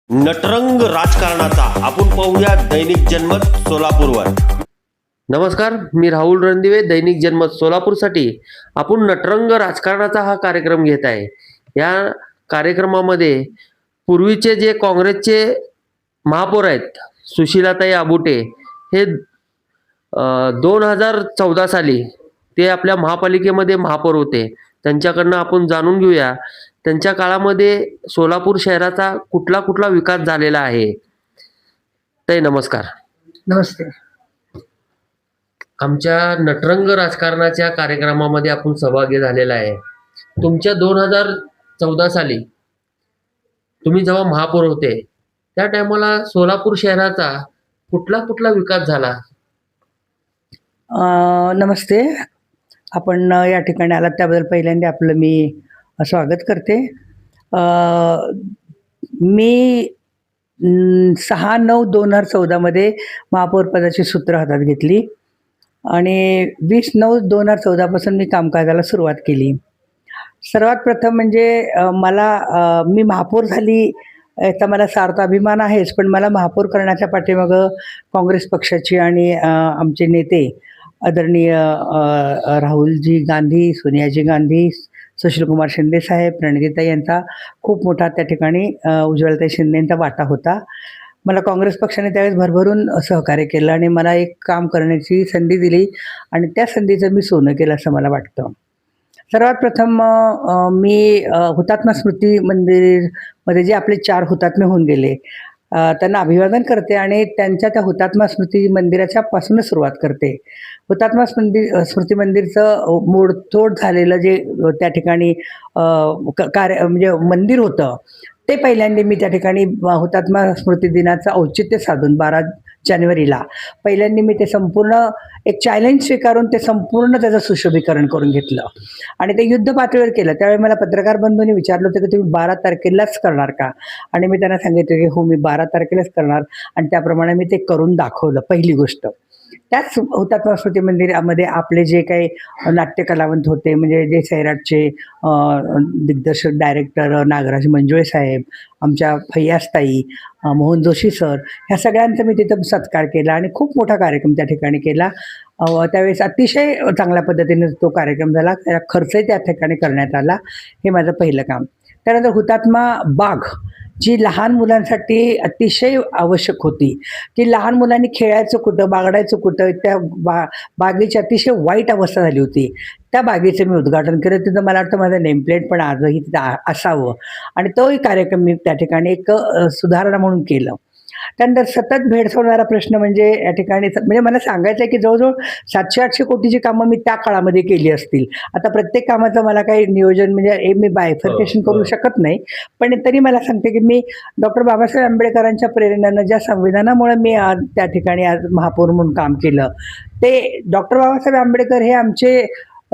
नटरंग राजकारणाचा आपण पाहूया दैनिक जनमत सोलापूरवर. नमस्कार, मी राहुल रणदिवे, दैनिक जनमत सोलापूरसाठी आपण नटरंग राजकारणाचा हा कार्यक्रम घेत आहे. या कार्यक्रमामध्ये पूर्वीचे जे काँग्रेसचे महापौर आहेत सुशीलाताई आबुटे हे 2014 साली ते आपल्या महापालिकेमध्ये महापौर होते. त्यांच्याकडनं आपण जाणून घेऊया त्यांच्या काळामध्ये सोलापूर शहराचा कुठला कुठला विकास झालेला आहे. ताई नमस्कार. नमस्ते. आमच्या नटरंग राजकारणाच्या कार्यक्रमामध्ये आपण सहभागी झालेला आहे. तुमच्या 2014 साली तुम्ही जेव्हा महापौर होते त्या टायमाला सोलापूर शहराचा कुठला कुठला विकास झाला? नमस्ते. आपण या ठिकाणी आलात त्याबद्दल पहिल्यांदा आपलं मी स्वागत करते. मी 6/9/2014 मध्ये महापौर पदाची सूत्र हातात घेतली आणि 20/9/2014 पासून मी कामकाजाला सुरुवात केली. सर्वात प्रथम म्हणजे मी महापौर झाली याचा मला सार्थ अभिमान आहेच, पण मला महापौर करण्याच्या पाठीमागं काँग्रेस पक्षाची आणि आमचे नेते आदरणीय राहुलजी गांधी, सोनियाजी गांधी, सुशीलकुमार शिंदे साहेब, प्रणितीताई यांचा खूप मोठा त्या ठिकाणी उज्ज्वलताई शिंदे यांचा वाटा होता. मला काँग्रेस पक्षाने त्यावेळेस भरभरून सहकार्य केलं आणि मला एक काम करण्याची संधी दिली आणि त्या संधीचं मी सोनं केलं असं मला वाटतं. सर्वात प्रथम मी हुतात्मा स्मृती मंदिरमध्ये जे आपले 4 हुतात्मे होऊन गेले त्यांना अभिवादन करते आणि त्यांच्या त्या हुतात्मा स्मृती मंदिराच्या पासूनच सुरुवात करते. हुतात्मा स्मृती मंदिरचं मोडतोड झालेलं जे त्या ठिकाणी कार्य म्हणजे मंदिर होतं ते पहिल्यांदा मी त्या ठिकाणी हुतात्मा स्मृती दिनाचं औचित्य साधून 12 जानेवारीला पहिल्यांदा मी ते संपूर्ण एक चॅलेंज स्वीकारून ते संपूर्ण त्याचं सुशोभीकरण करून घेतलं आणि ते युद्ध पातळीवर केलं. त्यावेळी मला पत्रकार बंधूंनी विचारलं होतं की तुम्ही 12 तारखेलाच करणार का? आणि मी त्यांना सांगितलं की हो, मी 12 तारखेलाच करणार आणि त्याप्रमाणे मी ते करून दाखवलं. पहिली गोष्ट. त्याच हुतात्मा स्मृती मंदिरामध्ये आपले जे काही नाट्य कलावंत होते म्हणजे जे सैराटचे दिग्दर्शक डायरेक्टर नागराज मंजुळे साहेब, आमच्या फैयाजताई, मोहन जोशी सर, ह्या सगळ्यांचा मी तिथं सत्कार केला आणि खूप मोठा कार्यक्रम त्या ठिकाणी केला. त्यावेळेस अतिशय चांगल्या पद्धतीने तो कार्यक्रम झाला. त्याला खर्चही त्या ठिकाणी करण्यात आला. हे माझं पहिलं काम. त्यानंतर हुतात्मा बाग जी लहान मुलांसाठी अतिशय आवश्यक होती, की लहान मुलांनी खेळायचं कुठं, बागडायचं कुठं, त्या बागेची अतिशय वाईट अवस्था झाली होती. त्या बागेचं मी उद्घाटन केलं. तिथं मला वाटतं माझं नेमप्लेट पण आजही तिथं असावं आणि तोही कार्यक्रम मी त्या ठिकाणी एक सुधारणा म्हणून केलं. त्यानंतर सतत भेडसावणारा प्रश्न म्हणजे या ठिकाणी म्हणजे मला सांगायचं आहे की जवळजवळ 700-800 कोटीची कामं मी त्या काळामध्ये केली असतील. आता प्रत्येक कामाचं मला काही नियोजन म्हणजे मी बायफर्केशन करू शकत नाही, पण तरी मला सांगते की मी डॉक्टर बाबासाहेब आंबेडकरांच्या प्रेरणेनं ज्या संविधानामुळे मी आज त्या ठिकाणी आज महापौर म्हणून काम केलं, ते डॉक्टर बाबासाहेब आंबेडकर हे आमचे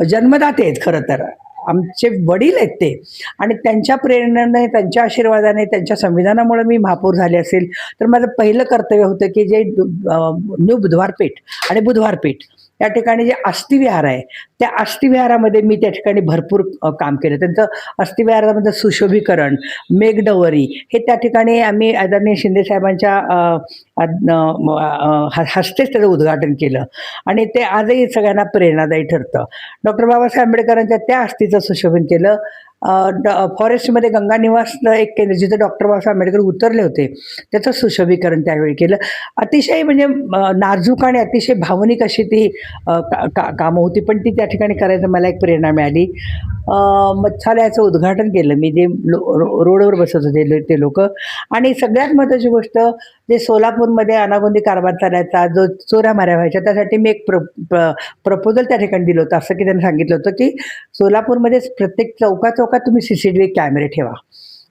जन्मदाते आहेत. खरं तर आमचे वडील आहेत ते आणि त्यांच्या प्रेरणेने, त्यांच्या आशीर्वादाने, त्यांच्या संविधानामुळे मी महापौर झाले असेल तर माझं पहिलं कर्तव्य होतं की जे न्यू बुधवारपेठ आणि बुधवारपेठ या ठिकाणी जे अस्थिविहार आहे त्या अस्थिविहारामध्ये मी त्या ठिकाणी भरपूर काम केलं. त्यांचं अस्थिविहारामध्ये सुशोभीकरण, मेघडवरी हे त्या ठिकाणी आम्ही आदरणीय शिंदे साहेबांच्या हस्तेच त्याचं उद्घाटन केलं आणि ते आजही सगळ्यांना प्रेरणादायी ठरतं. डॉक्टर बाबासाहेब आंबेडकरांच्या त्या अस्थिचं सुशोभन केलं. फॉरेस्टमध्ये गंगा निवास एक केंद्र जिथे डॉक्टर बाबासाहेब आंबेडकर उतरले होते त्याचं सुशोभीकरण त्यावेळी केलं. अतिशय म्हणजे नाजूक आणि अतिशय भावनिक अशी ती कामं होती, पण ती त्या ठिकाणी करायचं मला एक प्रेरणा मिळाली. मत्स्यालयाचं उद्घाटन केलं मी, जे रोडवर बसत होते ते लोक. आणि सगळ्यात महत्त्वाची गोष्ट, जे सोलापूरमध्ये अनागोंदी कारभार चालायचा, जो चोऱ्या माऱ्या व्हायच्या, त्यासाठी मी एक प्रपोजल त्या ठिकाणी दिलं होतं. असं की त्यांनी सांगितलं होतं की सोलापूरमध्ये प्रत्येक चौकात तुम्ही CCTV कॅमेरे ठेवा.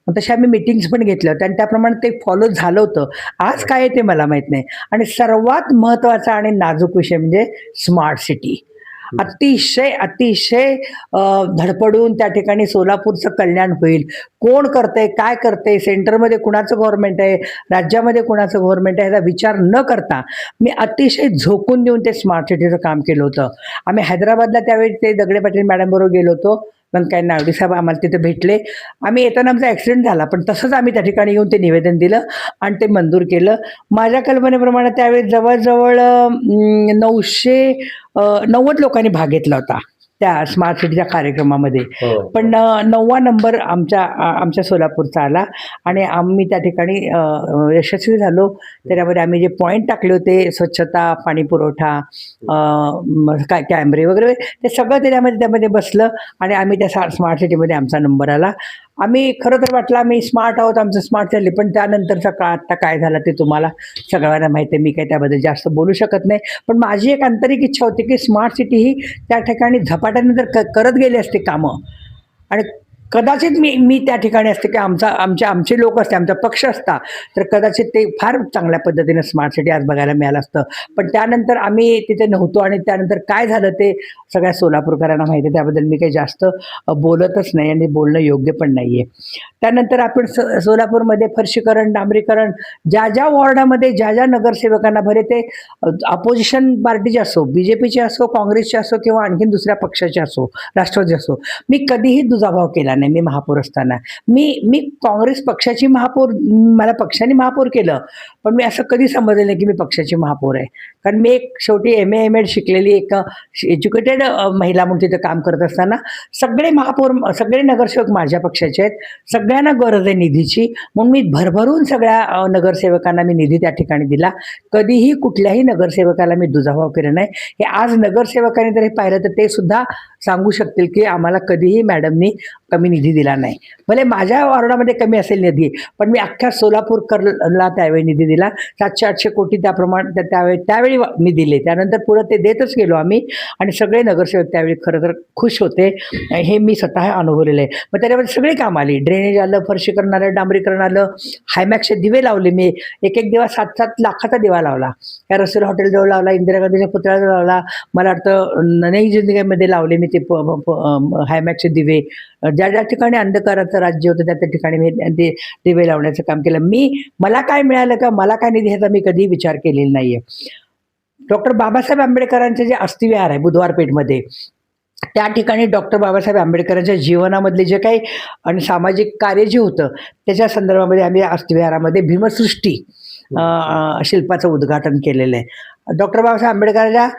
तशा आम्ही मिटिंग्स पण घेतल्या होत्या आणि त्याप्रमाणे ते फॉलो झालं होतं. आज काय आहे ते मला माहीत नाही. आणि सर्वात महत्त्वाचा आणि नाजूक विषय म्हणजे स्मार्ट सिटी. अतिशय धडपडून त्या ठिकाणी सोलापूरचं कल्याण होईल. कोण करतंय, काय करतंय, सेंटरमध्ये कुणाचं गव्हर्नमेंट आहे, राज्यामध्ये कुणाचं गव्हर्नमेंट आहे, याचा विचार न करता मी अतिशय झोकून देऊन ते स्मार्ट सिटीचं काम केलं होतं. आम्ही हैदराबादला त्यावेळी ते दगडे पाटील मॅडम बरोबर गेलो होतो. व्यंकय्या नायडू साहेब आम्हाला तिथे भेटले. आम्ही येताना आमचा ॲक्सिडेंट झाला, पण तसंच आम्ही त्या ठिकाणी येऊन ते निवेदन दिलं आणि ते मंजूर केलं. माझ्या कल्पनेप्रमाणे त्यावेळी जवळजवळ 990 लोकांनी भाग घेतला होता त्या स्मार्ट सिटीच्या कार्यक्रमामध्ये. पण 9वा नंबर आमच्या सोलापूरचा आला आणि आम्ही त्या ठिकाणी यशस्वी झालो. त्याच्यामध्ये आम्ही जे पॉईंट टाकले होते, स्वच्छता, पाणी पुरवठा, काय कॅमेरे वगैरे, ते सगळं त्यामध्ये बसलं आणि आम्ही त्या स्मार्ट सिटीमध्ये आमचा नंबर आला. आम्ही खरं तर वाटलं आम्ही स्मार्ट आहोत, आमचं स्मार्ट चालले, पण त्यानंतरचा काळ आत्ता काय झाला ते तुम्हाला सगळ्यांना माहिती आहे. मी काही त्याबद्दल जास्त बोलू शकत नाही. पण माझी एक आंतरिक इच्छा होती की स्मार्ट सिटी ही त्या ठिकाणी झपाट्याने जर करत गेले असते कामं, आणि कदाचित मी त्या ठिकाणी असते की आमचे लोक असते, आमचा पक्ष असता, तर कदाचित ते फार चांगल्या पद्धतीने स्मार्ट सिटी आज बघायला मिळालं असतं. पण त्यानंतर आम्ही तिथे नव्हतो आणि त्यानंतर काय झालं ते सगळ्या सोलापूरकरांना माहिती आहे. त्याबद्दल मी काही जास्त बोलतच नाही आणि बोलणं योग्य पण नाही आहे. त्यानंतर आपण सोलापूरमध्ये फरशीकरण, डांबरीकरण, ज्या वॉर्डामध्ये ज्या नगरसेवकांना भरे, ते अपोजिशन पार्टीचे असो, BJPचे असो, काँग्रेसचे असो किंवा आणखीन दुसऱ्या पक्षाचे असो, राष्ट्रवादी असो, मी कधीही दुजाभाव केला नाही. मी महापौर असताना मी काँग्रेस पक्षाची महापौर, मला पक्षाने महापौर केलं, पण मी असं कधी समजलं नाही की मी पक्षाची महापौर आहे. कारण मी एक शेवटी MA MD शिकलेली एक एज्युकेटेड महिला म्हणून तिथं काम करत असताना सगळे महापौर, सगळे नगरसेवक माझ्या पक्षाचे आहेत. सगळ्यांना गरज आहे निधीची, म्हणून मी भरभरून सगळ्या नगरसेवकांना मी निधी त्या ठिकाणी दिला. कधीही कुठल्याही नगरसेवकाला मी दुजाभाव केला नाही. हे आज नगरसेवकांनी जर हे पाहिलं तर ते सुद्धा सांगू शकतील की आम्हाला कधीही मॅडमनी कमी निधी दिला नाही. भले माझ्या वॉर्डामध्ये कमी असेल निधी, पण मी अख्ख्या सोलापूरला त्यावेळी निधी दिला. 700-800 कोटी त्यावेळी मी दिले. त्यानंतर पुढे ते देतच गेलो आम्ही, आणि सगळे नगरसेवक त्यावेळी खरं तर खुश होते. हे मी स्वतः अनुभवलेलं आहे. मग त्याच्यामध्ये सगळी कामं आली, ड्रेनेज आलं, फरशीकरण आलं, डांबरीकरण आलं, हायमॅक्सचे दिवे लावले. मी एक दिवा 7-7 लाखाचा दिवा लावला. त्या रसूल हॉटेलजवळ लावला, इंदिरा गांधीच्या पुतळ्याजवळ लावला, मला वाटतं नई जिंदगीमध्ये लावले मी ते हायमॅक्सचे दिवे. ज्या ठिकाणी अंधकाराचं राज्य होतं त्या ठिकाणी मी ते दिवे लावण्याचं काम केलं. मला काय मिळालं का, मला काय निधी, ह्याचा मी कधी विचार केलेला नाहीये. डॉक्टर बाबासाहेब आंबेडकरांचे जे अस्थिविहार आहे बुधवारपेठमध्ये, त्या ठिकाणी डॉक्टर बाबासाहेब आंबेडकरांच्या जीवनामधले जे काही आणि सामाजिक कार्य जे होतं त्याच्या संदर्भामध्ये आम्ही अस्थिविहारामध्ये भीमसृष्टी शिल्पाचं उद्घाटन केलेलं आहे. डॉक्टर बाबासाहेब आंबेडकरांच्या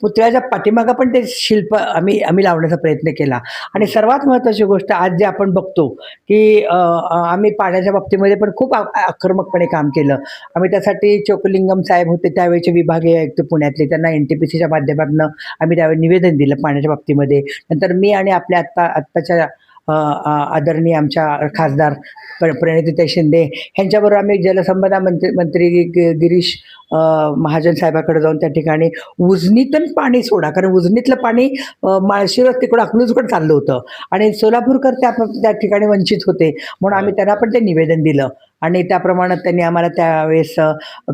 पुतळ्याच्या पाठीमागं पण ते शिल्प आम्ही लावण्याचा प्रयत्न केला. आणि सर्वात महत्त्वाची गोष्ट आज जे आपण बघतो की आम्ही पाण्याच्या बाबतीमध्ये पण खूप आक्रमकपणे काम केलं. आम्ही त्यासाठी चोकलिंगम साहेब होते त्यावेळेचे विभागीय आयुक्त पुण्यातले, त्यांना NTPCच्या माध्यमातून आम्ही त्यावेळी निवेदन दिलं पाण्याच्या बाबतीमध्ये. नंतर मी आणि आपल्या आत्ताच्या आदरणीय आमच्या खासदार प्रणितीताई शिंदे ह्यांच्याबरोबर आम्ही जलसंपदा मंत्री गिरीश महाजन साहेबाकडे जाऊन त्या ठिकाणी उजनीतून पाणी सोडा, कारण उजनीतलं पाणी माळशिरस तिकडं अकलूजकडे चाललं होतं आणि सोलापूरकर त्या ठिकाणी वंचित होते, म्हणून आम्ही त्यांना पण ते निवेदन दिलं आणि त्याप्रमाणे त्यांनी आम्हाला त्यावेळेस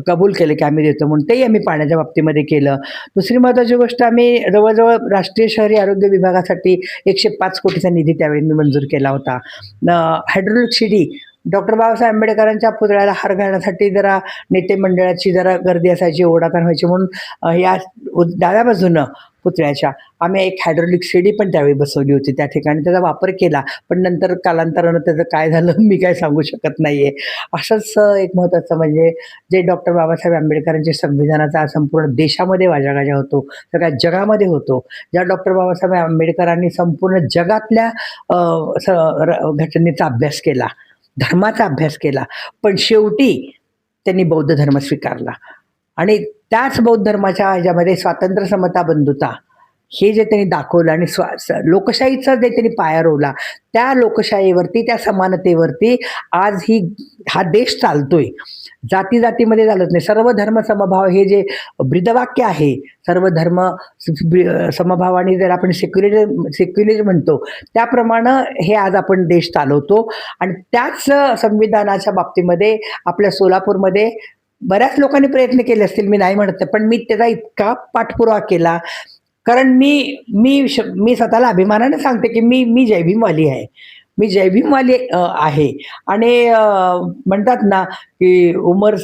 कबूल केलं की आम्ही देतो, म्हणून तेही आम्ही पाण्याच्या बाबतीमध्ये केलं. दुसरी महत्त्वाची गोष्ट, आम्ही जवळजवळ राष्ट्रीय शहरी आरोग्य विभागासाठी 105 कोटीचा निधी त्यावेळी मी मंजूर केला होता. हायड्रोलिक शिडी, डॉक्टर बाबासाहेब आंबेडकरांच्या पुतळ्याला हार घालण्यासाठी जरा नेते मंडळाची जरा गर्दी असायची, ओढाताण व्हायची, म्हणून या डाव्या बाजूनं पुतळ्याच्या आम्ही एक हायड्रोलिक शिडी पण त्यावेळी बसवली होती. त्या ठिकाणी त्याचा वापर केला, पण नंतर कालांतरानं त्याचं काय झालं मी काय सांगू शकत नाही आहे. असंच एक महत्त्वाचं म्हणजे जे डॉक्टर बाबासाहेब आंबेडकरांच्या संविधानाचा संपूर्ण देशामध्ये वाजागाजा होतो, सगळ्या जगामध्ये होतो, ज्या डॉक्टर बाबासाहेब आंबेडकरांनी संपूर्ण जगातल्या घटनेचा अभ्यास केला, धर्माचा अभ्यास केला, पण शेवटी त्यांनी बौद्ध धर्म स्वीकारला आणि त्याच बौद्ध धर्माच्या ह्याच्यामध्ये स्वातंत्र्य, समता, बंधुता हे जे त्यांनी दाखवलं आणि लोकशाहीचा जे त्यांनी पाया रोवला, त्या लोकशाहीवरती, त्या समानतेवरती आज हा देश चालतोय. जाती जातीमध्ये चालत नाही, सर्व धर्म समभाव हे जे ब्रीदवाक्य आहे, सर्व धर्म समभावाने जर आपण सेक्युलरिझम म्हणतो त्याप्रमाणे हे आज आपण देश चालवतो. आणि त्याच संविधानाच्या बाबतीमध्ये आपल्या सोलापूरमध्ये बऱ्याच लोकांनी प्रयत्न केले असतील, मी नाही म्हणत, पण मी त्याचा इतका पाठपुरावा केला, कारण मी स्वतःला अभिमानाने सांगते की मी जय भीमवाली आहे, मी जय भीमवाली आहे. आणि म्हणतात ना की उमर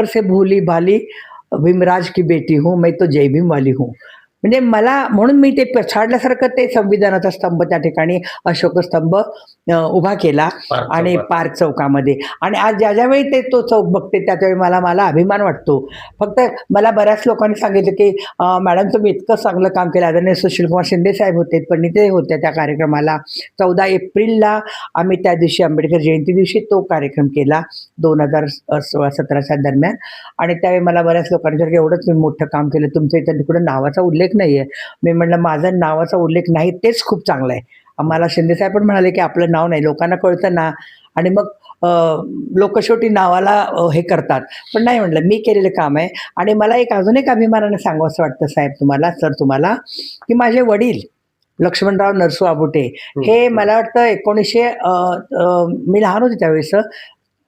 से भूली भाली भीमराज की बेटी हूँ, मैं तो जय भीमवाली हूँ. म्हणजे मला म्हणून मी ते पछाडल्यासारखं ते संविधानाचा स्तंभ त्या ठिकाणी अशोक स्तंभ उभा केला आणि पार्क चौकामध्ये. आणि आज ज्या वेळी ते तो चौक बघते त्यावेळी मला मला अभिमान वाटतो. फक्त मला बऱ्याच लोकांनी सांगितलं की मॅडम तुम्ही इतकं चांगलं काम केलं. आदरणीय सुशीलकुमार शिंदे साहेब होते, पंडिते होते त्या कार्यक्रमाला. 14 एप्रिलला आम्ही त्या दिवशी आंबेडकर जयंती दिवशी तो कार्यक्रम केला 2017च्या दरम्यान. आणि त्यावेळी मला बऱ्याच लोकांनी विचारलं की एवढंच मी मोठं काम केलं, तुमच्या इथं तिकडं नावाचा उल्लेख नाही आहे. मी म्हणलं माझं नावाचा उल्लेख नाही तेच खूप चांगलं आहे. आम्हाला शिंदेसाहेब पण म्हणाले की आपलं नाव नाही, लोकांना कळतं ना. आणि मग लोक शेवटी नावाला हे करतात. पण नाही म्हटलं मी केलेलं काम आहे. आणि मला अजून एक अभिमानाने सांगावं वाटतं साहेब तुम्हाला, सर तुम्हाला, की माझे वडील लक्ष्मणराव नरसू आबुटे हे मला वाटतं 1900 मी लहान होते त्यावेळेस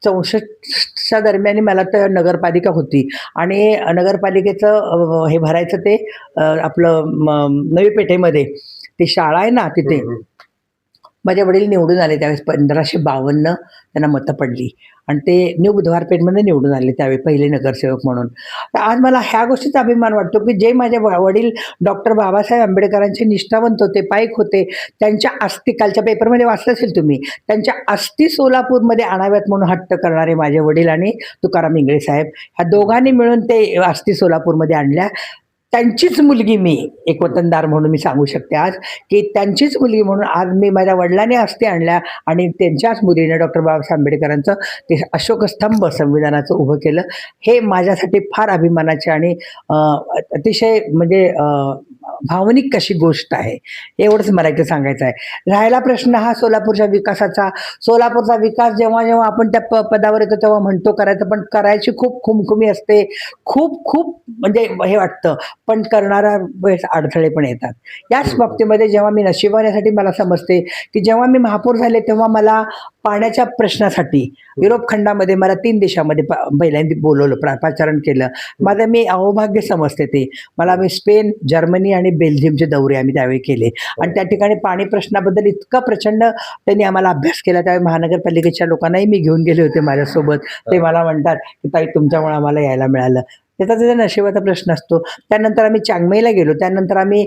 64च्या दरम्यान मला तर नगरपालिका होती. आणि नगरपालिकेचं हे भरायचं ते आपलं नवी पेठेमध्ये ती शाळा आहे ना, तिथे माझे वडील निवडून आले त्यावेळेस. 1552 त्यांना मतं पडली आणि ते न्यू बुधवारपेठमध्ये निवडून आले त्यावेळी पहिले नगरसेवक म्हणून. तर आज मला ह्या गोष्टीचा अभिमान वाटतो की जे माझे वडील डॉक्टर बाबासाहेब आंबेडकरांचे निष्ठावंत होते, पाईक होते, त्यांच्या अस्थी कालच्या पेपरमध्ये वाचलं असेल तुम्ही, त्यांच्या अस्थी सोलापूरमध्ये आणाव्यात म्हणून हट्ट करणारे माझे वडील आणि तुकाराम इंगळे साहेब, ह्या दोघांनी मिळून ते अस्थी सोलापूरमध्ये आणल्या. त्यांचीच मुलगी मी एक वतनदार म्हणून मी सांगू शकते आज, की त्यांचीच मुलगी म्हणून आज मी माझ्या वडिलांनी अस्थी आणल्या आणि त्यांच्याच मुलीने डॉक्टर बाबासाहेब आंबेडकरांचं ते अशोक स्तंभ संविधानाचं उभं केलं. हे माझ्यासाठी फार अभिमानाचे आणि अतिशय म्हणजे भावनिक कशी गोष्ट आहे, एवढंच मला इथे सांगायचं आहे. राहिला प्रश्न हा सोलापूरच्या विकासाचा. सोलापूरचा विकास जेव्हा जेव्हा आपण त्या पदावर येतो तेव्हा म्हणतो करायचं, पण करायची खूप खुमखुमी असते, खूप खूप म्हणजे हे वाटतं, पण करणारा वेळेस अडथळे पण येतात. याच बाबतीमध्ये जेव्हा मी नशिबाण्यासाठी मला समजते की जेव्हा मी महापौर झाले तेव्हा मला पाण्याच्या प्रश्नासाठी युरोप खंडामध्ये मला 3 देशामध्ये पहिल्यांदा बोलवलं, पाचारण केलं. माझं मी अहोभाग्य समजते ते. मला मी स्पेन, जर्मनी आणि बेल्जियमचे दौरे आम्ही त्यावेळी केले. आणि त्या ठिकाणी पाणी प्रश्नाबद्दल इतकं प्रचंड त्यांनी आम्हाला अभ्यास केला. त्यावेळी महानगरपालिकेच्या लोकांनाही मी घेऊन गेले होते माझ्यासोबत. ते मला म्हणतात की ताई तुमच्यामुळे आम्हाला यायला मिळालं. त्याचा नशिबाचा प्रश्न असतो. त्यानंतर आम्ही चांगमेला गेलो, त्यानंतर आम्ही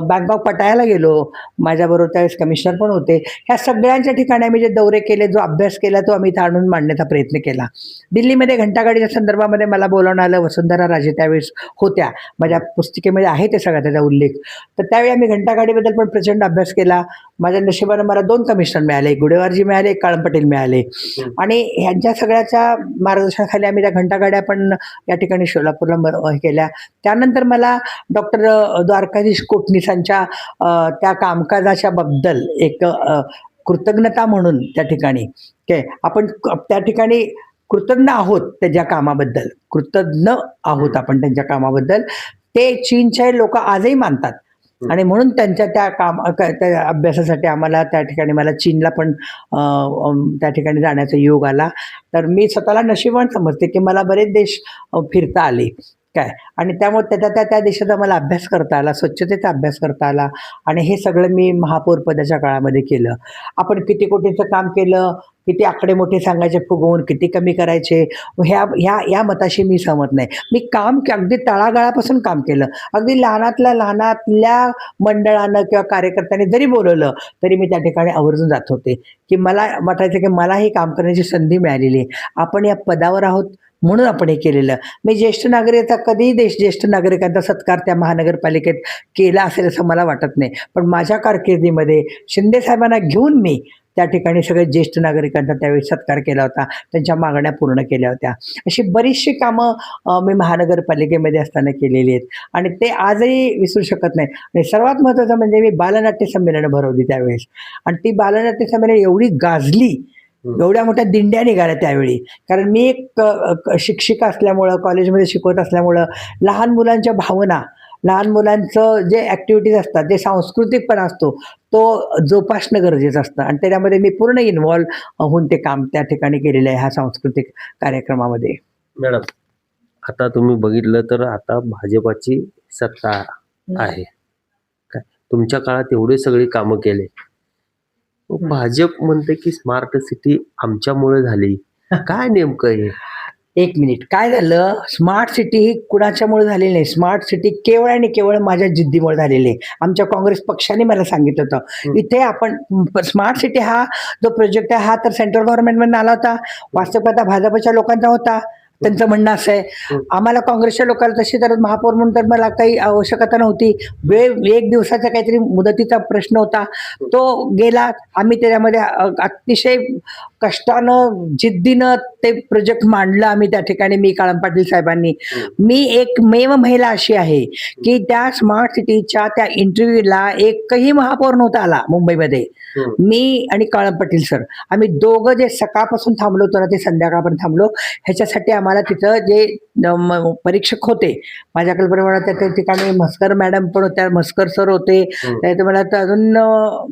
बँकॉक पटायाला गेलो, माझ्याबरोबर त्यावेळेस कमिशनर पण होते. ह्या सगळ्यांच्या ठिकाणी आम्ही जे दौरे केले, जो अभ्यास केला तो आम्ही इथं आणून मांडण्याचा प्रयत्न केला. दिल्लीमध्ये घंटागाडीच्या संदर्भामध्ये मला बोलावणं आलं. वसुंधरा राजे त्यावेळेस होत्या, माझ्या पुस्तिकेमध्ये आहे ते सगळा त्याचा उल्लेख. तर त्यावेळी आम्ही घंटागाडीबद्दल पण प्रचंड अभ्यास केला. माझ्या नशिबानं मला 2 कमिशनर मिळाले, एक गुडेवारजी मिळाले, एक काळम पटेल मिळाले. आणि ह्यांच्या सगळ्याच्या मार्गदर्शनाखाली आम्ही त्या घंटागाड्या पण या ठिकाणी सोलापूरला केल्या. त्यानंतर मला डॉक्टर द्वारकाधीश कोटणीसांच्या त्या कामकाजाच्या बद्दल एक कृतज्ञता म्हणून त्या ठिकाणी आपण त्या ठिकाणी कृतज्ञ आहोत त्याच्या कामाबद्दल, कृतज्ञ आहोत आपण त्यांच्या कामाबद्दल. ते चीनचे लोक आजही मानतात. आणि म्हणून त्यांच्या त्या अभ्यासासाठी आम्हाला त्या ठिकाणी मला चीनला पण त्या ठिकाणी जाण्याचा योग आला. तर मी स्वतःला नशिबान समजते की मला बरेच देश फिरता आले काय. आणि त्यामुळे त्या देशाचा मला अभ्यास करता आला, स्वच्छतेचा अभ्यास करता आला. आणि हे सगळं मी महापौर पदाच्या काळामध्ये केलं. आपण किती कोटींचं काम केलं, किती आकडे मोठे सांगायचे फुगवून, किती कमी करायचे, ह्या मताशी मी सहमत नाही. मी काम अगदी तळागाळापासून काम केलं. अगदी लहानातल्या मंडळानं किंवा कार्यकर्त्यांनी जरी बोलवलं तरी मी त्या ठिकाणी आवर्जून जात होते. की मला वाटायचं की मला ही काम करण्याची संधी मिळालेली आहे, आपण या पदावर आहोत म्हणून आपण हे केलेलं. मी ज्येष्ठ नागरिकाचा कधीही ज्येष्ठ नागरिकांचा सत्कार त्या महानगरपालिकेत केला असेल असं मला वाटत नाही. पण माझ्या कारकिर्दीमध्ये शिंदे साहेबांना घेऊन मी त्या ठिकाणी सगळे ज्येष्ठ नागरिकांचा त्यावेळी सत्कार केला होता, त्यांच्या मागण्या पूर्ण केल्या होत्या. अशी बरीचशी कामं मी महानगरपालिकेमध्ये असताना केलेली आहेत आणि ते आजही विसरू शकत नाही. आणि सर्वात महत्त्वाचं म्हणजे मी बालनाट्य संमेलनं भरवली त्यावेळेस. आणि ती बालनाट्य संमेलन एवढी गाजली, एवढ्या मोठ्या दिंड्या निघाल्या त्यावेळी. कारण मी एक शिक्षिका असल्यामुळं, कॉलेजमध्ये शिकवत असल्यामुळं लहान मुलांच्या भावना, लहान मुलांचं जे ॲक्टिव्हिटीज असतात, जे सांस्कृतिकपणा असतो तो जोपासणं गरजेचं असतं. आणि त्याच्यामध्ये मी पूर्ण इन्व्हॉल्व होऊन ते काम त्या ठिकाणी केलेलं आहे ह्या सांस्कृतिक कार्यक्रमामध्ये. मॅडम, आता तुम्ही बघितलं तर आता भाजपाची सत्ता आहे काय, तुमच्या काळात एवढे सगळे कामं केले. भाजप म्हणते की स्मार्ट सिटी आमच्यामुळे झाली, काय नेमकं हे? एक मिनिट, काय झालं, स्मार्ट सिटी ही कुणाच्यामुळे झालेली नाही. स्मार्ट सिटी केवळ आणि केवळ माझ्या जिद्दीमुळे झालेली आहे. आमच्या काँग्रेस पक्षाने मला सांगितलं होतं इथे आपण स्मार्ट सिटी हा जो प्रोजेक्ट आहे हा तर सेंट्रल गव्हर्नमेंटमधून आला होता, वास्तविकता भाजपच्या लोकांचा होता. त्यांचं म्हणणं असं आहे, आम्हाला काँग्रेसच्या लोकांना तशी तर महापौर म्हणून तर मला काही आवश्यकता नव्हती. एक दिवसाचा काहीतरी मुदतीचा प्रश्न होता, तो गेला. आम्ही त्याच्यामध्ये अतिशय कष्टानं जिद्दीनं ते प्रोजेक्ट मांडलं आम्ही त्या ठिकाणी, मी काळम पाटील साहेबांनी. मी एकमेव महिला अशी आहे की त्या स्मार्ट सिटीच्या त्या इंटरव्ह्यूला एकही महापौर नव्हता आला मुंबईमध्ये. मी आणि काळम पाटील सर, आम्ही दोघं जे सकाळपासून थांबलो होतो ना ते संध्याकाळपर्यंत थांबलो. ह्याच्यासाठी आम्हाला तिथं जे परीक्षक होते, माझ्या कल्पनेप्रमाणे त्या ठिकाणी म्हस्कर मॅडम पण होत्या, म्हस्कर सर होते. त्यात मला तर अजून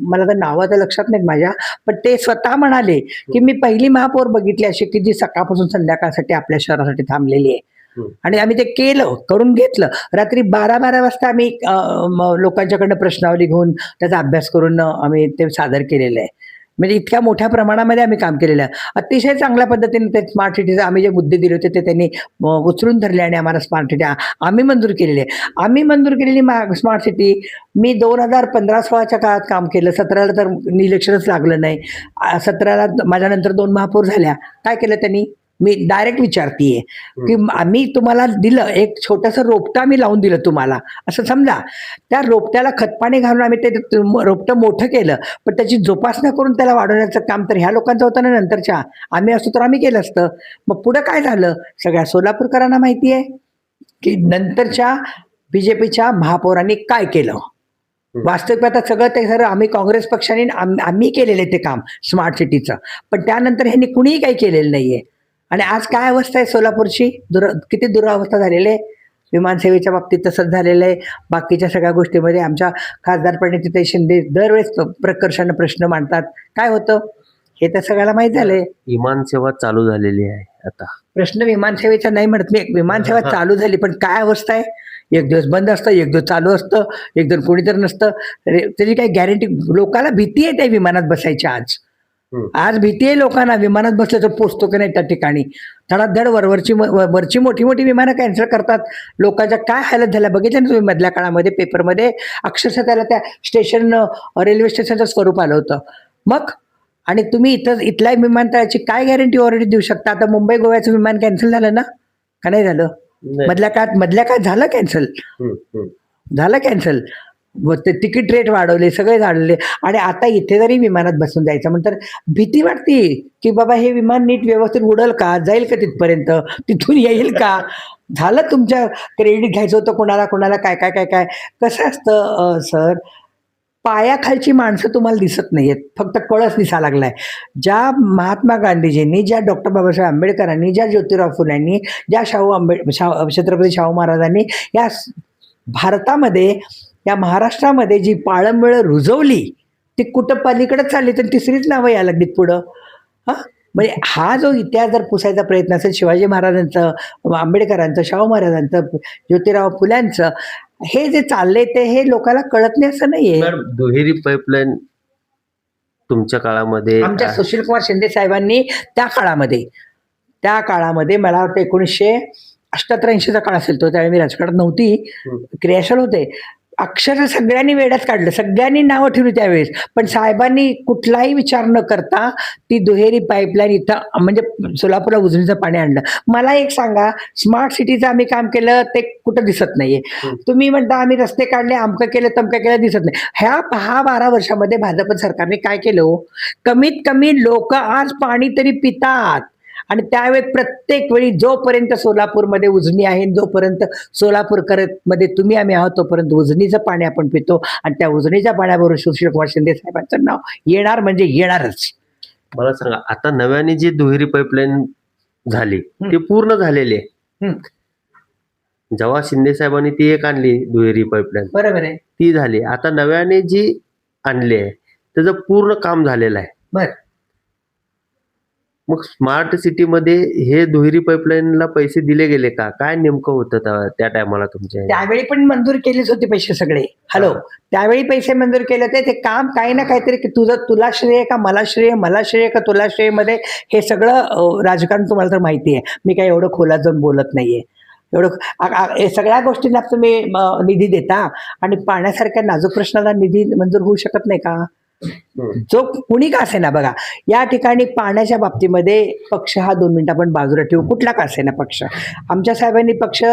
मला तर नावं तर लक्षात नाहीत माझ्या, पण ते स्वतः म्हणाले की मी पहिली महापौर बघितली अशी की जी सकाळपासून संध्याकाळसाठी आपल्या शहरासाठी थांबलेली आहे. आणि आम्ही ते केलं, करून घेतलं. रात्री 12-12 वाजता आम्ही लोकांच्याकडनं प्रश्नावली घेऊन त्याचा अभ्यास करून आम्ही ते सादर केलेलं आहे. म्हणजे इतक्या मोठ्या प्रमाणामध्ये आम्ही काम केलेलं आहे. अतिशय चांगल्या पद्धतीने ते स्मार्ट सिटीचे आम्ही जे मुद्दे दिले होते ते त्यांनी उचलून धरले आणि आम्हाला स्मार्ट सिटी आम्ही मंजूर केलेली आहे. आम्ही मंजूर केलेली स्मार्ट सिटी मी 2015-16च्या काळात काम केलं. 17ला तर इलेक्शनच लागलं नाही. 17ला माझ्यानंतर 2 महापौर झाल्या. काय केलं त्यांनी, मी डायरेक्ट विचारतीये की आम्ही तुम्हाला दिलं एक छोटंसं रोपटं आम्ही लावून दिलं तुम्हाला, असं समजा. त्या रोपट्याला खतपाणी घालून आम्ही ते रोपटं मोठं केलं, पण त्याची जोपासना करून त्याला वाढवण्याचं काम तर ह्या लोकांचं होतं ना. नंतरच्या आम्ही असतो तर आम्ही केलं असतं. मग पुढं काय झालं, सगळ्या सोलापूरकरांना माहिती आहे की नंतरच्या बीजेपीच्या महापौरांनी काय केलं. वास्तविकता सगळं ते सर आम्ही काँग्रेस पक्षाने आम्ही केलेलं आहे ते काम स्मार्ट सिटीचं, पण त्यानंतर ह्यांनी कुणीही काही केलेलं नाहीये. आणि आज काय अवस्था आहे सोलापूरची, किती दुरावस्था झालेली आहे. विमानसेवेच्या बाबतीत तसंच झालेलं आहे. बाकीच्या सगळ्या गोष्टीमध्ये आमच्या खासदार प्रणितीताई शिंदे दरवेळेस प्रकर्षानं प्रश्न मांडतात. काय होतं हे तर सगळ्याला माहीत झालंय. विमानसेवा चालू झालेली आहे आता. प्रश्न विमानसेवेचा नाही म्हणत मी, विमानसेवा चालू झाली, पण काय अवस्था आहे. एक दिवस बंद असतं, एक दिवस चालू असतं, एक दिवस कोणी तर नसतं. त्याची काही गॅरंटी, लोकांना भीती आहे त्या विमानात बसायची. आज भीती आहे लोकांना, विमानात बसलं तर पोचतो की नाही त्या ठिकाणी. धडाधड वरची मोठी मोठी विमानं कॅन्सल करतात. लोकांच्या काय हालत झाल्या बघितलं ना तुम्ही मधल्या काळामध्ये पेपरमध्ये. अक्षरशः त्याला त्या स्टेशन रेल्वे स्टेशनचं स्वरूप आलं होतं. मग आणि तुम्ही इथल्या विमानतळाची काय गॅरंटी ऑलरेडी देऊ शकता. आता मुंबई गोव्याचं विमान कॅन्सल झालं ना, का नाही झालं. मधल्या काळात झालं कॅन्सल, झालं कॅन्सल. ते तिकीट रेट वाढवले, सगळे वाढवले. आणि आता इथे जरी विमानात बसून जायचं म्हणतर भीती वाटते की बाबा हे विमान नीट व्यवस्थित उडल का, जाईल का तिथपर्यंत, तिथून येईल का. झालं तुमच्या क्रेडिट घ्यायचं होतं कोणाला कोणाला काय काय काय काय. कसं असतं सर, पायाखालची माणसं तुम्हाला दिसत नाहीयेत, फक्त कळस दिसा लागलाय. ज्या महात्मा गांधीजींनी, ज्या डॉक्टर बाबासाहेब आंबेडकरांनी, ज्या ज्योतिराव फुल्यांनी, ज्या छत्रपती शाहू महाराजांनी या भारतामध्ये, या महाराष्ट्रामध्ये जी पाळंमुळं रुजवली ती कुठं पलीकडे चालली, तर तिसरीच नावं यायला लागलीत पुढं. म्हणजे हा जो इतिहास जर पुसायचा प्रयत्न असेल शिवाजी महाराजांचं, आंबेडकरांचं, शाहू महाराजांचं, ज्योतिराव फुल्यांचं, हे जे चाललंय ते हे लोकांना कळत नाही असं नाहीये. दुहेरी पाईपलाईन तुमच्या काळामध्ये, आमच्या सुशीलकुमार शिंदे साहेबांनी त्या काळामध्ये मला वाटतं 1978-80चा काळ असेल तो, त्यावेळी मी राजकारणात नव्हती, क्रियाशील होते. अक्षरशः सगळ्यांनी वेड्यात काढलं, सगळ्यांनी नावं ठेवली त्यावेळेस. पण साहेबांनी कुठलाही विचार न करता ती दुहेरी पाईपलाईन इथं म्हणजे सोलापूरला उजनीचं पाणी आणलं. मला एक सांगा, स्मार्ट सिटीचं आम्ही काम केलं ते कुठं दिसत नाहीये. तुम्ही म्हणता आम्ही रस्ते काढले, अमकं केलं तमकं केलं, दिसत नाही. ह्या 10-12 वर्षामध्ये भाजप सरकारने काय केलं हो, कमीत कमी लोक आज पाणी तरी पितात. आणि त्यावेळी प्रत्येक वेळी जोपर्यंत सोलापूरमध्ये उजनी आहे, जोपर्यंत सोलापूरमध्ये तुम्ही आम्ही आहोत, तोपर्यंत उजनीचं पाणी आपण पितो. आणि त्या उजनीच्या पाण्याबरोबर सुशीलकुमार शिंदे साहेबांचं नाव येणार म्हणजे येणारच. मला सांगा, आता नव्याने जी दुहेरी पाईपलाईन झाली ती पूर्ण झालेली आहे. जेव्हा शिंदे साहेबांनी ती एक आणली दुहेरी पाईपलाईन, बरोबर आहे, ती झाली. आता नव्याने जी आणली आहे त्याचं पूर्ण काम झालेलं आहे. बरं, मग स्मार्ट सिटीमध्ये हे दुहेरी पाईपलाईनला पैसे दिले गेले का? काय नेमकं होतं त्या टायमाला तुमच्या ह्याच्यात? त्यावेळी पण मंजूर केलेच होते पैसे सगळे. हॅलो, त्यावेळी पैसे मंजूर केले होते. ते काम काही ना काहीतरी की तुला श्रेय का मला श्रेय, मला श्रेय का तुला श्रेय मध्ये हे सगळं राजकारण तुम्हाला तर माहिती आहे. मी काही एवढं खोलात जाऊन बोलत नाहीये. एवढं हे सगळ्या गोष्टींना तुम्ही निधी देता आणि पाण्यासारख्या नाजूक प्रश्नाला निधी मंजूर होऊ शकत नाही का? जो कुणी का असेना बघा, या ठिकाणी पाण्याच्या बाबतीमध्ये पक्ष हा 2 मिनिटं आपण बाजूला ठेवू, कुठला का असेना पक्ष. आमच्या साहेबांनी पक्ष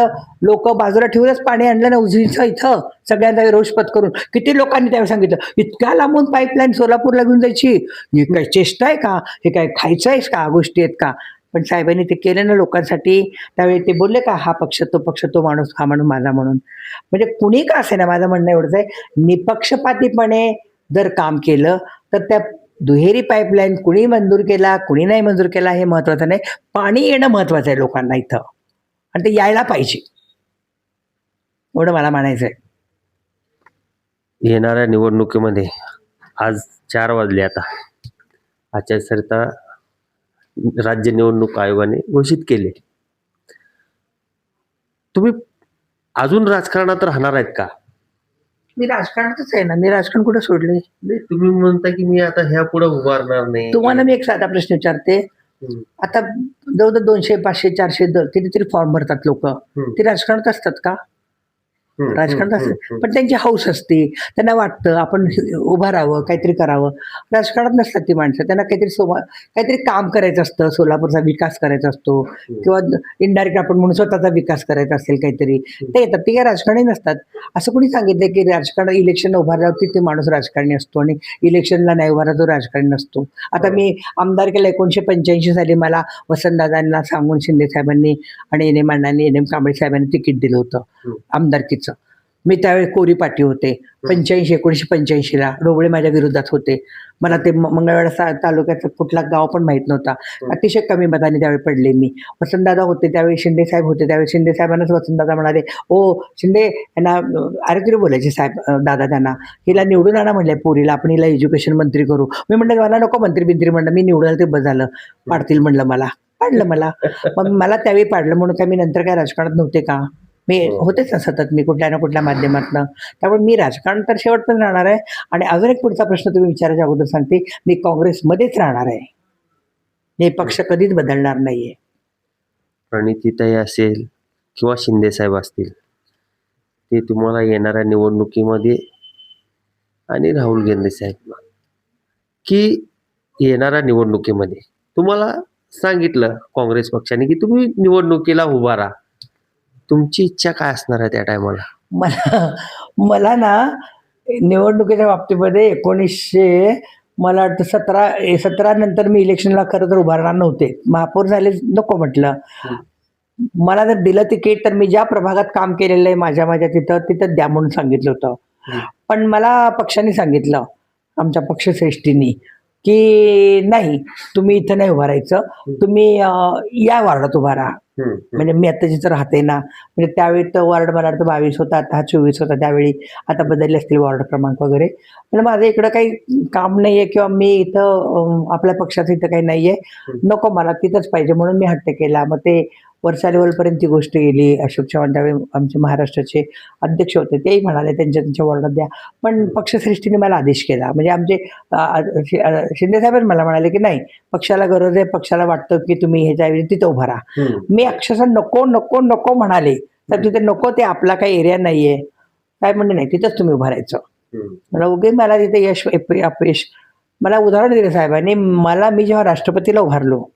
लोक बाजूला ठेवूनच पाणी आणलं ना उजनीचं इथं, सगळ्यांचा रोष पत्करून. किती लोकांनी त्यावेळी सांगितलं, इतक्या लांबून पाईपलाईन सोलापूरला घेऊन जायची, हे काय चेष्टा आहे का? हे काय खायचं आहे का? गोष्टी आहेत का? पण साहेबांनी ते केलं ना लोकांसाठी. त्यावेळी ते बोलले का हा पक्ष तो माणूस, हा माणूस माझा म्हणून. म्हणजे कुणी का असेना, माझं म्हणणं एवढंच आहे, निपक्षपातीपणे जर काम केलं तर त्या दुहेरी पाईपलाईन कुणी मंजूर केला, कुणी नाही मंजूर केला हे महत्वाचं नाही. पाणी येणं महत्वाचं आहे लोकांना इथं, आणि ते यायला पाहिजे, एवढं मला म्हणायचं आहे. येणाऱ्या निवडणुकीमध्ये आज 4 वाजले आता आचारसंहिता राज्य निवडणूक आयोगाने घोषित केले. तुम्ही अजून राजकारणात राहणार आहेत का? मी राजकारणातच आहे ना, मी राजकारण कुठे सोडले? नाही, तुम्ही म्हणता की मी आता ह्या पुढे उभारणार नाही. तुम्हाला मी एक साधा प्रश्न विचारते. आता जवळजवळ 200, 500, 400 कितीतरी फॉर्म भरतात लोक, ते राजकारणात असतात का? राजकारणात असतात, पण त्यांची हौस असते, त्यांना वाटतं आपण उभं राहावं, काहीतरी करावं. राजकारणात नसतात ती माणसं, त्यांना काहीतरी काम करायचं असतं, सोलापूरचा विकास करायचा असतो, किंवा इनडायरेक्ट आपण म्हणून स्वतःचा विकास करायचा असेल काहीतरी, ते येतात. ते काही राजकारणी नसतात. असं कोणी सांगितलं की राजकारण इलेक्शन उभारल्यावरती ते माणूस राजकारणी असतो आणि इलेक्शनला नाही उभारला तो राजकारणी नसतो. आता मी आमदार केला 1985 साली, मला वसंतदादांना सांगून शिंदे साहेबांनी आणि एन एम कांबळे साहेबांनी तिकीट दिलं होतं आमदारकीचं. मी त्यावेळी कोरी पाटी होते. 1985ला डोबळे माझ्या विरोधात होते. मला ते मंगळवेढा तालुक्याचं कुठला गाव पण माहित नव्हता. अतिशय कमी मताने त्यावेळी पडले मी. वसंतदादा होते त्यावेळी, शिंदे साहेब होते त्यावेळी. शिंदे साहेबांनाच वसंतदादा म्हणाले, ओ शिंदे यांना, अरे तरी बोलायचे साहेब दादा त्यांना, हिला निवडून आणा म्हणले पोरीला, आपण हिला एज्युकेशन मंत्री करू. मी म्हणलं मला नको मंत्री बिंत्री म्हणलं, मी निवडाल ते बस झालं, पाडतील म्हणलं मला. पाडलं मला. मग मला त्यावेळी पाडलं म्हणून काय मी नंतर काय राजकारणात नव्हते का? मी होतेच ना सतत, मी कुठल्या ना कुठल्या माध्यमातनं. त्यामुळे मी राजकारण तर शेवटपर्यंत राहणार आहे. आणि अजून एक पुढचा प्रश्न तुम्ही विचारायच्या अगोदर सांगते, मी काँग्रेसमध्येच राहणार आहे. हे पक्ष कधीच बदलणार नाहीये. प्रणितीताई असेल किंवा शिंदे साहेब असतील, ते तुम्हाला येणाऱ्या निवडणुकीमध्ये, आणि राहुल गांधी साहेब की येणाऱ्या निवडणुकीमध्ये तुम्हाला सांगितलं काँग्रेस पक्षाने की तुम्ही निवडणुकीला उभा राहा, तुमची इच्छा काय असणार आहे त्या टायमाला? मला ना निवडणुकीच्या बाबतीमध्ये 1900 मला वाटतं 17 नंतर मी इलेक्शनला खरं तर उभारणार नव्हते. महापौर झाले नको म्हटलं. मला जर दिलं तिकीट तर मी ज्या प्रभागात काम केलेलं आहे माझ्या तिथं द्या म्हणून सांगितलं होतं. पण मला पक्षाने सांगितलं, आमच्या पक्षश्रेष्ठींनी, की नाही तुम्ही इथं नाही उभारायचं, तुम्ही या वार्डात उभा राहा. म्हणजे मी आता जिथं राहते ना, म्हणजे त्यावेळी तर वॉर्ड मला वाटतं 22 होता, आता 24 होता त्यावेळी, आता बदलले असतील वॉर्ड क्रमांक वगैरे. म्हणजे माझं इकडं काही काम नाहीये किंवा मी इथं आपल्या पक्षाचं इथं काही नाहीये, नको मला तिथंच पाहिजे म्हणून मी हट्ट केला. मग ते वर्षा लेवलपर्यंत ती गोष्ट गेली. अशोक चव्हाण त्यावेळी आमचे महाराष्ट्राचे अध्यक्ष होते, तेही म्हणाले त्यांच्या वॉर्डात द्या. पण पक्षश्रेष्ठीने मला आदेश केला. म्हणजे आमचे शिंदे साहेबच मला म्हणाले की नाही, पक्षाला गरज आहे, पक्षाला वाटतं की तुम्ही ह्याच्याऐवजी तिथं उभा राहा. मी अक्षरशः नको नको नको म्हणाले. तर तिथे नको, ते आपला काही एरिया नाहीये. काय म्हणणे नाही, तिथंच तुम्ही उभं राहायचं. मला उगे मला तिथे यश अपयश. मला उदाहरण दिलं साहेबांनी. मी जेव्हा राष्ट्रपतीला उभारलो,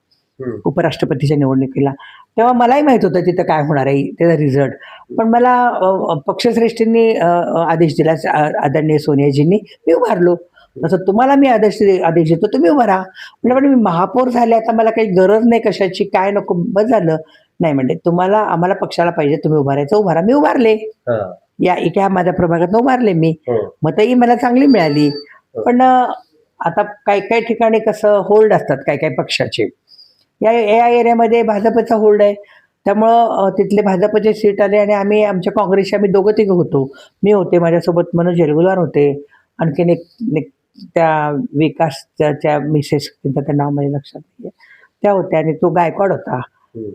उपराष्ट्रपतीच्या निवडणुकीला, तेव्हा मलाही माहित होतं तिथं काय होणार आहे त्याचा रिझल्ट. पण मला पक्षश्रेष्ठींनी आदेश दिला, आदरणीय सोनियाजींनी, मी उभारलो. तसं तुम्हाला मी आदेश देतो, तुम्ही उभा राहा. म्हणजे मी महापौर झाले, आता मला काही गरज नाही कशाची, काय नको, बस झालं. नाही म्हणजे आम्हाला पक्षाला पाहिजे, तुम्ही उभारायचं, उभारा. मी उभारले. या इथे माझ्या प्रभागात उभारले मी. मतही मला चांगली मिळाली. पण आता काही ठिकाणी कसं होल्ड असतात काही पक्षाचे. या एरियामध्ये भाजपचा होल्ड आहे. त्यामुळं तिथले भाजपचे सीट आले आणि आमच्या काँग्रेसचे आम्ही दोघं तिघं होतो. मी होते, माझ्यासोबत मनोज येलगुलार होते, आणखीन एक त्या विकासच्या मिसेस, त्यांचं नाव माझ्या लक्षात नाही. त्या होत्या आणि तो गायकवाड होता.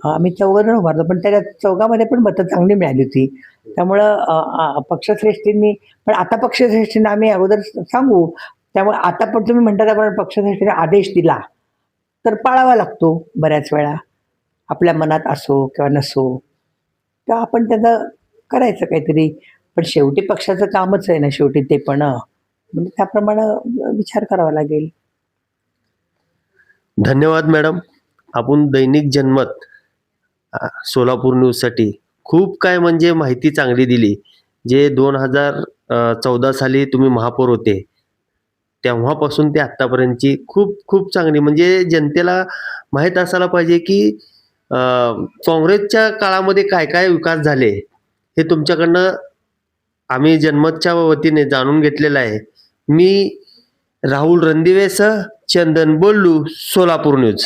आम्ही चौघजण उभारलो, पण त्याच्या चौघामध्ये पण मतं चांगली मिळाली होती. त्यामुळं पक्षश्रेष्ठींनी, पण आता पक्षश्रेष्ठींना आम्ही अगोदर सांगू, त्यामुळे आता पण तुम्ही म्हणता त्याप्रमाणे पक्षश्रेष्ठीने आदेश दिला तर पाळावा लागतो बऱ्याच वेळा, आपल्या मनात असो किंवा नसो. तर आपण त्याचं करायचं काहीतरी. पण शेवटी पक्षाचं कामच आहे ना शेवटी ते पण. म्हणजे त्याप्रमाणे विचार करावा लागेल. धन्यवाद मॅडम. आपण दैनिक जनमत सोलापूर न्यूजसाठी खूप काय म्हणजे माहिती चांगली दिली. जे 2014 साली तुम्ही महापौर होते, तेव्हापासून ते आत्तापर्यंतची खूप खूप चांगली, म्हणजे जनतेला माहीत असायला पाहिजे की काँग्रेसच्या काळामध्ये काय काय विकास झाले हे तुमच्याकडनं आम्ही जनमतच्या वतीने जाणून घेतलेलं आहे. मी राहुल रणदिवेसह चंदन बोल्लू, सोलापूर न्यूज.